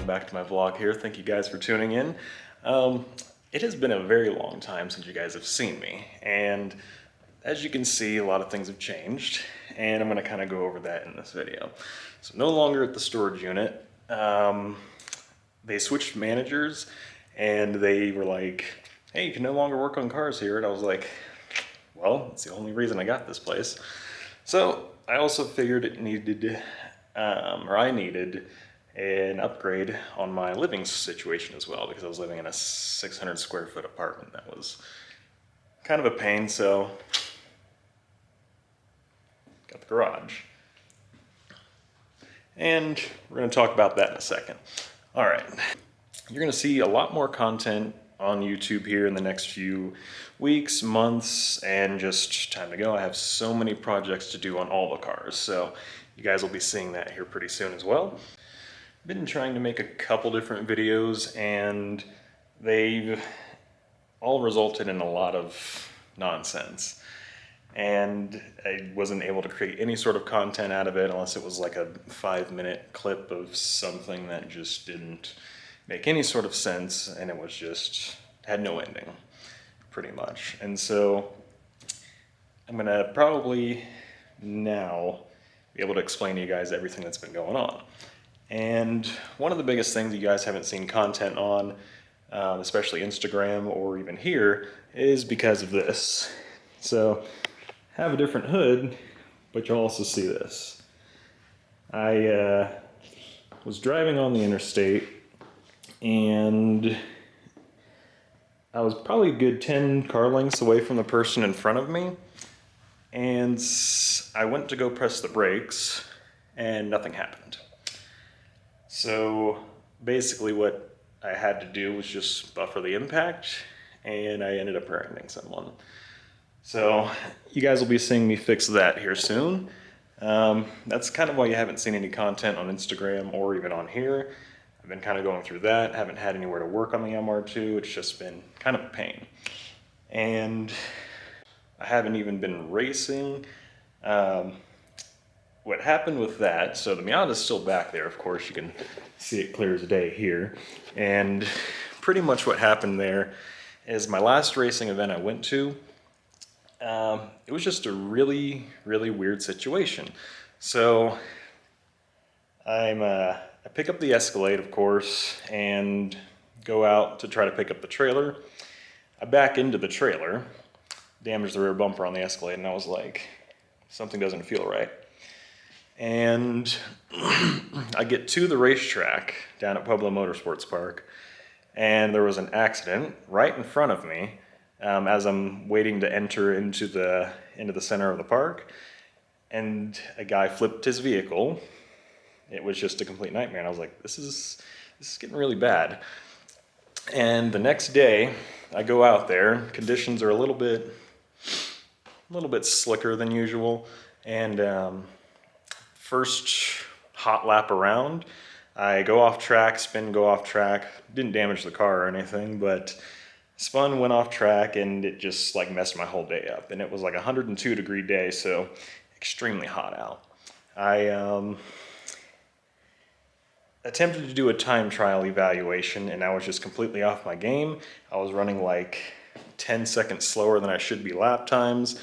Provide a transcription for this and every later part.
back to my vlog here. Thank you guys for tuning in. It has been a very long time since you guys have seen me, and as you can see, a lot of things have changed, and I'm going to kind of go over that in this video. So no longer at the storage unit. They switched managers, and they were like, hey, you can no longer work on cars here, and I was like, well, it's the only reason I got this place. So I also figured it needed, I needed an upgrade on my living situation as well, because I was living in a 600 square foot apartment that was kind of a pain. So got the garage, and we're going to talk about that in a second. All right, you're going to see a lot more content on YouTube here in the next few weeks, months, and just time to go. I have so many projects to do on all the cars, so you guys will be seeing that here pretty soon as well. I've been trying to make a couple different videos, and they've all resulted in a lot of nonsense. And I wasn't able to create any sort of content out of it unless it was like a 5-minute clip of something that just didn't make any sort of sense, and it was just, had no ending, pretty much. And so I'm gonna probably now be able to explain to you guys everything that's been going on. And one of the biggest things you guys haven't seen content on, especially Instagram or even here, is because of this. So I have a different hood, but you'll also see this. I was driving on the interstate, and I was probably a good 10 car lengths away from the person in front of me, and I went to go press the brakes, and nothing happened. So basically what I had to do was just buffer the impact, and I ended up rear-ending someone. So you guys will be seeing me fix that here soon. That's kind of why you haven't seen any content on Instagram or even on here. I've been kind of going through that, haven't had anywhere to work on the MR2, it's just been kind of a pain. And I haven't even been racing. What happened with that, so the Miata's still back there, of course, you can see it clear as day here. And pretty much what happened there is my last racing event I went to, it was just a really, really weird situation. So I pick up the Escalade, of course, and go out to try to pick up the trailer. I back into the trailer, damage the rear bumper on the Escalade, and I was like, something doesn't feel right. And I get to the racetrack down at Pueblo Motorsports Park, and there was an accident right in front of me as I'm waiting to enter into the center of the park, and a guy flipped his vehicle. It was just a complete nightmare, and I was like, this is getting really bad. And the next day, I go out there. Conditions are a little bit slicker than usual, and first hot lap around, I go off track, spin, go off track. Didn't damage the car or anything, but spun, went off track, and it just like messed my whole day up. And it was like a 102-degree day, so extremely hot out. I attempted to do a time trial evaluation, and I was just completely off my game. I was running like 10 seconds slower than I should be lap times.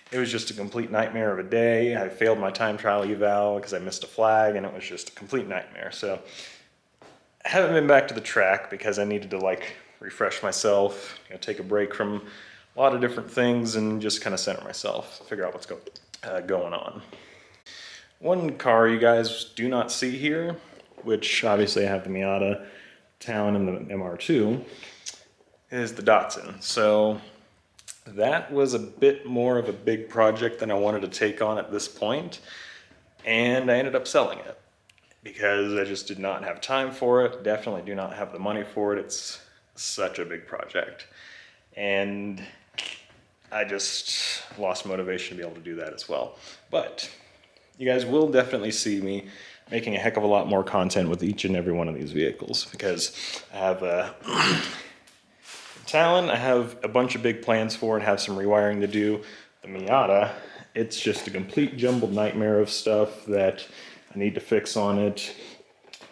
It was just a complete nightmare of a day. I failed my time trial eval because I missed a flag, and it was just a complete nightmare. So I haven't been back to the track because I needed to like refresh myself, take a break from a lot of different things and just kind of center myself, figure out what's going on. One car you guys do not see here, which obviously I have the Miata Town and the MR2, is the Datsun. So that was a bit more of a big project than I wanted to take on at this point, and I ended up selling it because I just did not have time for it, definitely do not have the money for it. It's such a big project, and I just lost motivation to be able to do that as well. But you guys will definitely see me making a heck of a lot more content with each and every one of these vehicles, because I have a Talon, I have a bunch of big plans for and have some rewiring to do. The Miata, it's just a complete jumbled nightmare of stuff that I need to fix on it.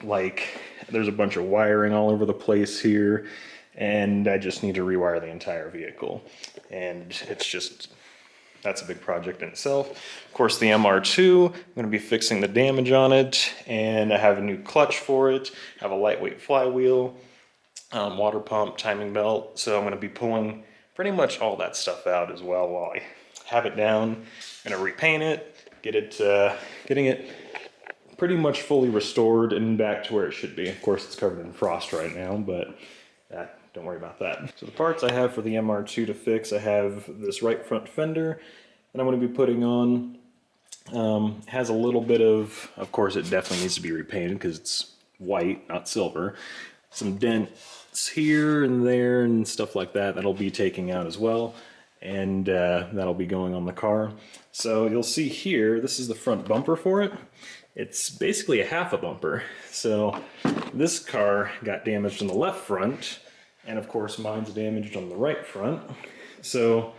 Like There's a bunch of wiring all over the place here, and I just need to rewire the entire vehicle. And it's just, that's a big project in itself. Of course, the MR2, I'm gonna be fixing the damage on it, and I have a new clutch for it, I have a lightweight flywheel, water pump, timing belt, so I'm gonna be pulling pretty much all that stuff out as well while I have it down. I'm gonna repaint it, getting it pretty much fully restored and back to where it should be. Of course, it's covered in frost right now, but don't worry about that. So the parts I have for the MR2 to fix, I have this right front fender that I'm going to be putting on. Has a little bit of course, it definitely needs to be repainted because it's white, not silver. Some dents here and there and stuff like that that'll be taking out as well. And that'll be going on the car. So you'll see here, this is the front bumper for it. It's basically a half a bumper. So this car got damaged on the left front, and of course mine's damaged on the right front. So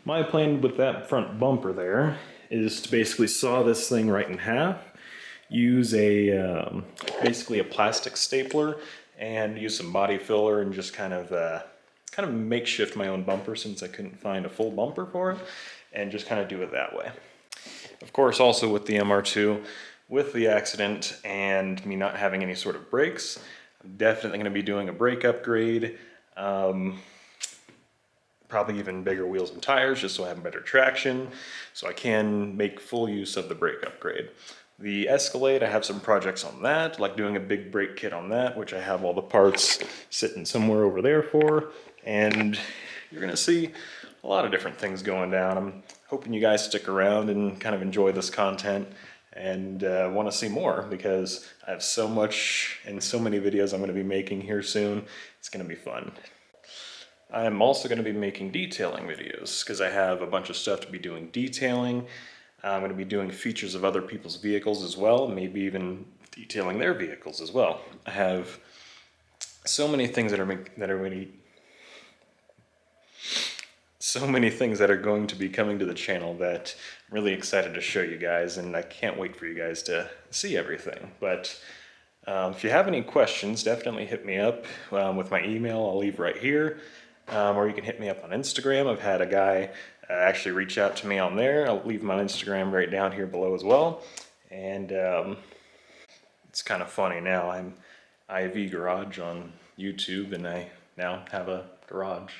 my plan with that front bumper there is to basically saw this thing right in half, use a basically a plastic stapler, and use some body filler and just kind of makeshift my own bumper since I couldn't find a full bumper for it, and just kind of do it that way. Of course, also with the MR2, with the accident and me not having any sort of brakes, I'm definitely going to be doing a brake upgrade. Probably even bigger wheels and tires just so I have better traction, so I can make full use of the brake upgrade. The Escalade, I have some projects on that, like doing a big brake kit on that, which I have all the parts sitting somewhere over there for, and you're going to see a lot of different things going down. I'm hoping you guys stick around and kind of enjoy this content and want to see more, because I have so much and so many videos I'm going to be making here soon. It's going to be fun. I am also going to be making detailing videos because I have a bunch of stuff to be doing detailing. I'm going to be doing features of other people's vehicles as well, maybe even detailing their vehicles as well. I have so many things that are going to be coming to the channel that I'm really excited to show you guys, and I can't wait for you guys to see everything. But if you have any questions, definitely hit me up with my email. I'll leave right here, or you can hit me up on Instagram. I've had a guy actually reach out to me on there. I'll leave my Instagram right down here below as well. And it's kind of funny now. I'm ivgarage on YouTube, and I now have a garage.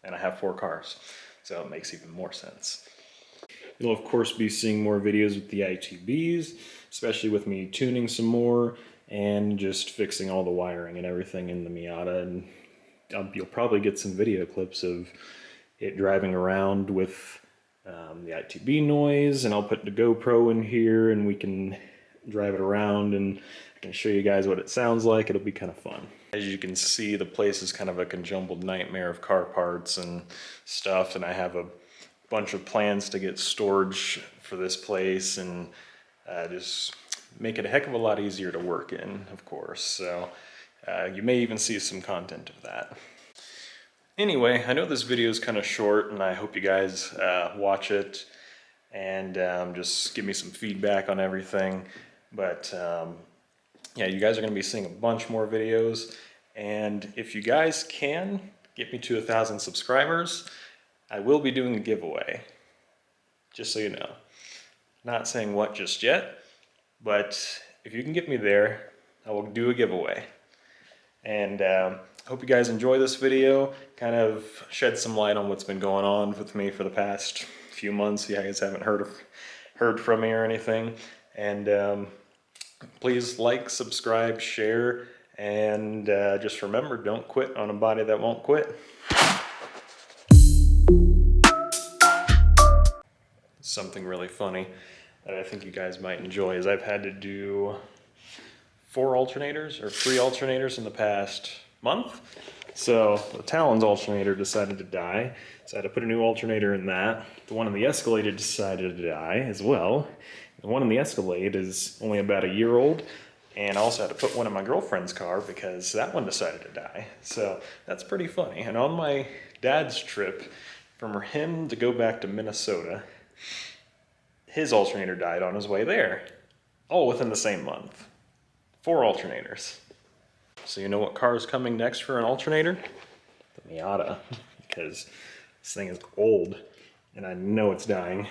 And I have 4 cars, so it makes even more sense. You'll of course be seeing more videos with the ITBs, especially with me tuning some more and just fixing all the wiring and everything in the Miata. And you'll probably get some video clips of it driving around with the ITB noise, and I'll put the GoPro in here and we can drive it around and I can show you guys what it sounds like. It'll be kind of fun. As you can see, the place is kind of a conjumbled nightmare of car parts and stuff, and I have a bunch of plans to get storage for this place and just make it a heck of a lot easier to work in, of course. So you may even see some content of that. Anyway, I know this video is kind of short, and I hope you guys watch it and just give me some feedback on everything. But yeah, you guys are going to be seeing a bunch more videos, and if you guys can get me to 1,000 subscribers, I will be doing a giveaway, just so you know. Not saying what just yet, but if you can get me there, I will do a giveaway. And hope you guys enjoy this video, kind of shed some light on what's been going on with me for the past few months. You guys haven't heard from me or anything. And please like, subscribe, share, and just remember, don't quit on a body that won't quit. Something really funny that I think you guys might enjoy is I've had to do 4 alternators or 3 alternators in the past month. So the Talon's alternator decided to die, so I had to put a new alternator in that. The one in the Escalade decided to die as well. The one in the Escalade is only about a year old, and I also had to put one in my girlfriend's car because that one decided to die. So that's pretty funny. And on my dad's trip from him to go back to Minnesota, his alternator died on his way there, all within the same month. 4 alternators. So you know what car is coming next for an alternator? The Miata, because this thing is old and I know it's dying.